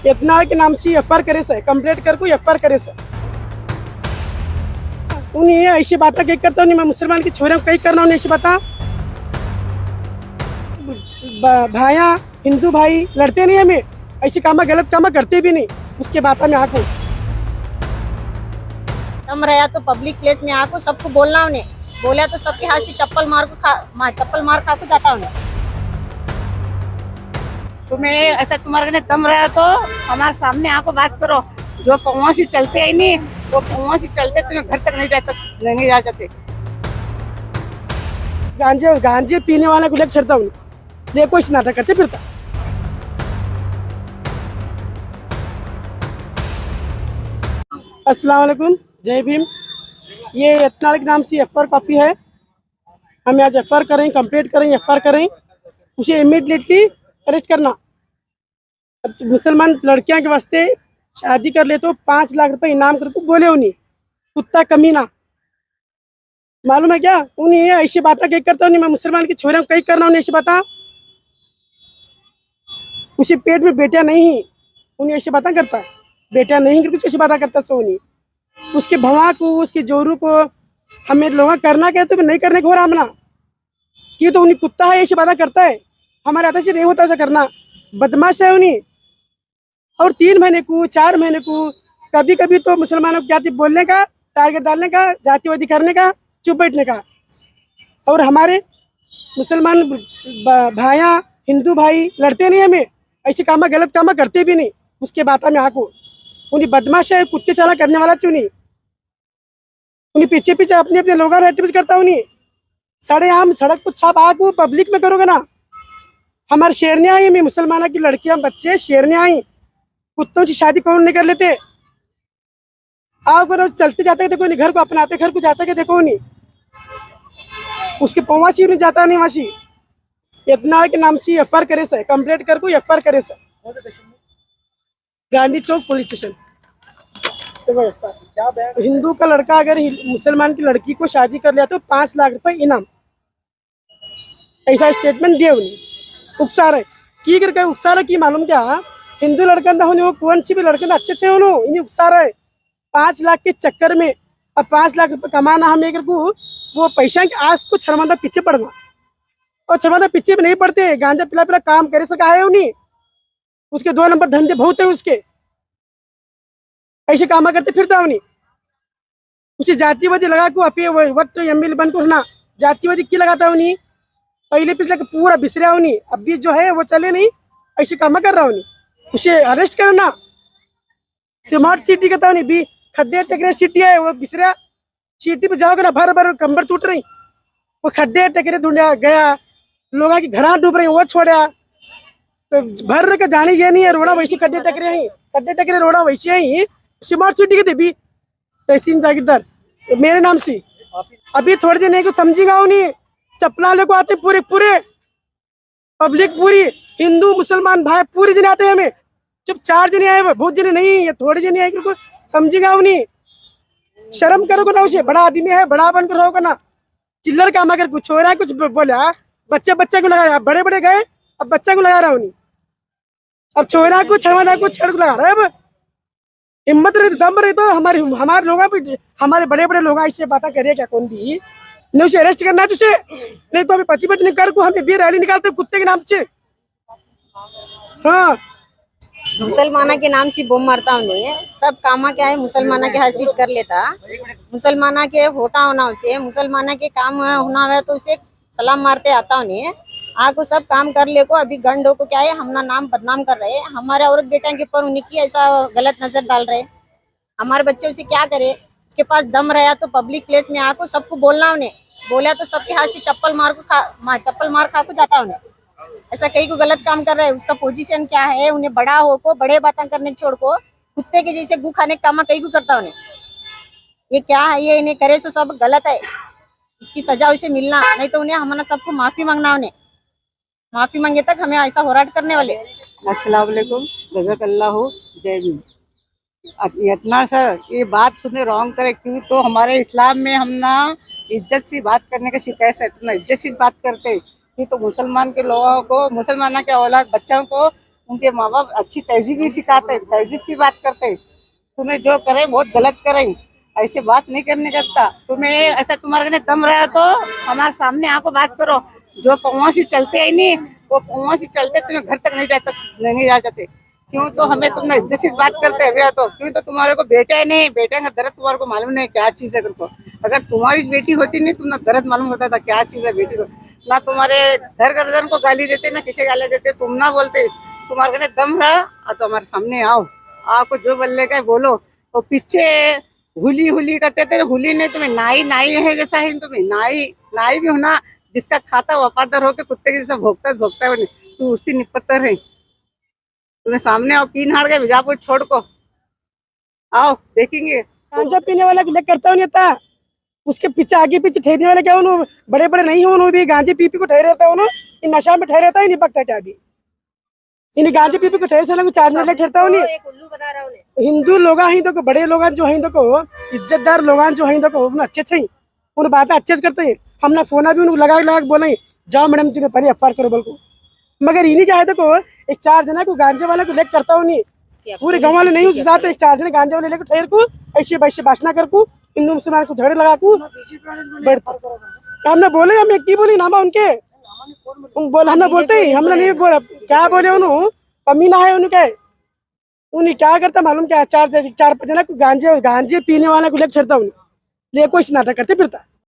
यत्नाळ के नाम से एफ आर करे सर, कंप्लेंट कर को एफ आर करे सर। उन्हें ऐसी बातें कहीं करता हूँ, मैं मुसलमान की छोरे कहीं करना हूँ ऐसी बात। भाइयाँ हिंदू भाई लड़ते नहीं, हमें ऐसे काम गलत काम करते भी नहीं। उसके बात में आको दम रहा तो पब्लिक प्लेस में आको सबको बोलना, उन्हें बोला तो सबके हाथ से चप्पल मार खा को जाता उन्हें। तुम्हें ऐसा तुम्हारे दम रहा तो हमारे सामने आको बात करो। जो पौवा से चलते है नहीं, वो पौवा से चलते तुम्हें घर तक नहीं जा सकते। गांजे पीने वाला को लेकर छड़ता हूँ, ले कोई नाटक करते फिरता। अस्सलाम वालेकुम, जय भीम। ये यत्नाळ के नाम से एफ आर कॉपी है। हम आज एफ आर करें, कंप्लेंट करें, एफ आर करें, उसे इमीडिएटली अरेस्ट करना। मुसलमान लड़कियां के वास्ते शादी कर ले तो 5 लाख रुपए इनाम करके बोले उन्हें, कुत्ता कमीना। मालूम है क्या? उन्हें ऐसी बातें कहीं करता हूँ, मैं मुसलमान की छोरे कहीं करना उन्हें ऐसी बात। उसे पेट में बेटा नहीं, उन्हें ऐसी बातें करता, बेटा नहीं कुछ ऐसी बातें करता सो नहीं। उसके भवा को, उसके जोरू को हमें लोग करना क्या, तो नहीं करने को रामना। ये तो उन्हें कुत्ता है, ऐसी बातें करता है। हमारे हाथ से नहीं होता ऐसा करना, बदमाश है उन्हें। और 3 महीने को, 4 महीने को, कभी कभी तो मुसलमानों को जाति बोलने का, टारगेट डालने का, जातिवादी करने का, चुप बैठने का। और हमारे मुसलमान भाइयाँ हिंदू भाई लड़ते नहीं, हमें ऐसे काम गलत काम करते भी नहीं। उसके बात में आको उन्हें बदमाश है, कुत्ते चाला करने वाला चुनी। उन्हें पीछे पीछे अपने अपने लोगों एक्टिविटी करता उन्हें। साढ़े आम सड़क पर छाप आको पब्लिक में करोगे ना। हमारे शेरनियाँ आई, में मुसलमाना की लड़कियां बच्चे शेरनियाँ आई, कुत्तों से शादी कौन नहीं कर लेते। आओ करो, चलते जाते देखो नहीं, घर को अपनाते घर को जाता के देखो नहीं, उसके पवासी नहीं जाता नहीं वासी। यत्नाळ के नाम से एफ आर करे सर, कंप्लेंट कर को एफ आर करे सर, गांधी चौक पुलिस स्टेशन। देखो हिंदू का लड़का अगर मुसलमान की लड़की को शादी कर लिया तो 5 लाख रुपए इनाम, ऐसा स्टेटमेंट दिया उन्हें। उकसा रहे की करके उकसा रहे की मालूम क्या? हिंदू लड़का ना होने, वो कौन सी भी लड़के ना अच्छे अच्छे होने, इन्हें उकसा रहे 5 लाख के चक्कर में। अब 5 लाख रुपए कमाना हम एक को, वो पैसा की आस को शर्मादा पीछे पड़ना। और शर्मादा पीछे भी नहीं पड़ते, गांजा पिला पिला काम करे सका है उन्हें। उसके 2 नंबर धंधे बहुत है उसके, ऐसे काम करते फिरता उन्हें। उसे जातिवादी लगा को अपने वक्त एमएलए बन को ना, जातिवादी की लगाता उन्हें। पहले पिछले पूरा बिसरा उन्हें, अभी जो है वो चले नहीं, ऐसे काम कर रहा उन्हें। उसे अरेस्ट करना। स्मार्ट सिटी कहता उन्हें भी, खड्डे टकरे सिटी है वो बिसरा। सिटी पे जाओगे ना, भर भर कंबर टूट रही, वो खड्डे टकरे ढूंढा गया, लोगों की घर डूब रही वो छोड़ा। तो भर के जाने ये नहीं है, रोड़ा वैसे खड्डे टकरे ही, खड्डे टकरे रोड़ा वैसे ही। स्मार्ट सिटी के देवी तहसीन जागीरदार मेरे नाम से। अभी थोड़े दिन को समझेगा उन्हें, चपला लेको आते पूरे पूरे पब्लिक, पूरी हिंदू मुसलमान भाई पूरे जने आते हैं हमें। जब 4 जने आए, बहुत जने नहीं, ये थोड़े जने आए, क्योंकि समझेगा उन्हें। शर्म करोगे ना, उसे बड़ा आदमी है, बड़ा बनकर रहोगे ना। चिल्लर काम अगर कुछ हो रहा है, कुछ बोला, बच्चा बच्चा को लगाया, बड़े बड़े गए, अब बच्चा को लगा रहा उन्हें। अब छोरा को छड़वाना को छड़ को लगा रहा है। अब हिम्मत रही, दम रही तो हमारे लोग, हमारे बड़े बड़े लोग इससे बातें करिए क्या कौन भी नहीं। उसे अरेस्ट करना है तुझे, नहीं तो अभी प्रतिबद्ध कर को हमें भी रैली निकालते कुत्ते के नाम से। हाँ, मुसलमाना के नाम से बोम मारता उन्हें, सब कामा क्या है मुसलमाना के हसीज कर लेता। मुसलमाना के होता होना उसे, मुसलमाना के काम होना है तो उसे सलाम मारते आता उन्हें। आको सब काम कर ले को, अभी गंडो को क्या है, हमना नाम बदनाम कर रहे, हमारे औरत बेटा के ऊपर उनकी ऐसा गलत नजर डाल रहे। हमारे बच्चे उसे क्या करे? उसके पास दम रहा तो पब्लिक प्लेस में आको सबको बोलना, उन्हें बोला तो सबके हाथ से चप्पल मार खा को जाता उन्हें। ऐसा कहीं को गलत काम कर रहा है, उसका पोजीशन क्या है, उन्हें बड़ा हो को बड़े बातें करने छोड़ को कुत्ते के जैसे गु खाने का काम कहीं को करता उन्हें। ये क्या है, ये इन्हें करे सो सब गलत है, इसकी सजा उसे मिलना, नहीं तो उन्हें हमारा सबको माफी मांगना। उन्हें माफी मांगे तक हमें ऐसा होराट करने वाले। अस्सलाम वालेकुम, जज़ाकल्लाह, जय भीम। इतना सर ये बात तुमने रॉन्ग करे, क्यों तो हमारे इस्लाम में हम ना इज्जत से बात करने का शिकायत है, तुम इज्जत से बात करते कि तो मुसलमान के लोगों को, मुसलमान के औलाद बच्चों को उनके माँ बाप अच्छी तहजीब भी सिखाते हैं, तहजीब सी बात करते हैं। तुम्हें जो करे बहुत गलत करें, ऐसे बात नहीं करने का था। तुम्हें ऐसा तुम्हारे ने दम रहा तो हमारे सामने आको बात करो। जो पौवा से चलते है नहीं, वो पौवा से चलते तुम्हें घर तक नहीं जा सकते। क्यों तो हमें तुमने इज्जत से बात करते हैं भैया, तो क्यों तो तुम्हारे को बेटा है नहीं, बेटे का दर्द तुम्हारे को मालूम नहीं क्या चीज है। तुमको अगर तुम्हारी बेटी होती नहीं तुमने दर्द मालूम होता था क्या चीज है बेटी को। ना तुम्हारे घर गर्दन को गाली देते, ना किसी गाली देते, तुम ना बोलते। तुम्हारे ने दम रहा तो हमारे सामने आओ, आपको जो बोलने का है बोलो। और पीछे हुली हुली करते थे, हुली नहीं तुम्हें नाई नाई है जैसा है तुम्हें, नाई नाई भी होना जिसका खाता वफादार होके कुत्ते के जैसा भोगता भोगता है, तू उसकी निपत्तर है। तुम्हें सामने आओ, तीन हाड़ गए बीजापुर छोड़ को आओ, देखेंगे। गांजा पीने वाला को लेकर करता नहीं था, उसके पीछे आगे पीछे ठहरने वाले क्या उन्होंने बड़े बड़े नहीं हो, उन्होंने भी गांजे पी को ठहरे रहता है। उन्होंने इन नशा में ठहरे रहता ही नहीं पकता क्या अभी इन गांजे पी को ठहरे से चार्जने लगे ठहरता हूँ। हिंदू लोग ही तो बड़े लोग जो है तो इज्जतदार लोग जो है तो अच्छे से उन बातें अच्छे से करते हैं। हमने फोन भी उनको लगा बोले जाओ मैडम तुम्हें पहले एफ करो बोल को, मगर इन्हीं क्या है तो एक 4 जना को गांजे वाले को लेकर करता हूँ नहीं, पूरे गाँव वाले नहीं उसके साथ एक 4 जने गांजे वाले लेकर ठहर को ऐसे वैसे भाषण कर को हिंदू मुसलमान को झगड़े लगा को हमने बोले, हम एक की बोली नामा उनके बोल हमने बोलते ही हमने नहीं बोला क्या बोले उन्होंने कमी ना है उनके। उन्हें क्या करता मालूम क्या 4 5 जना को गांजे पीने वाले को लेकर छड़ता उन्हें ले कोई नाटक करते फिरता।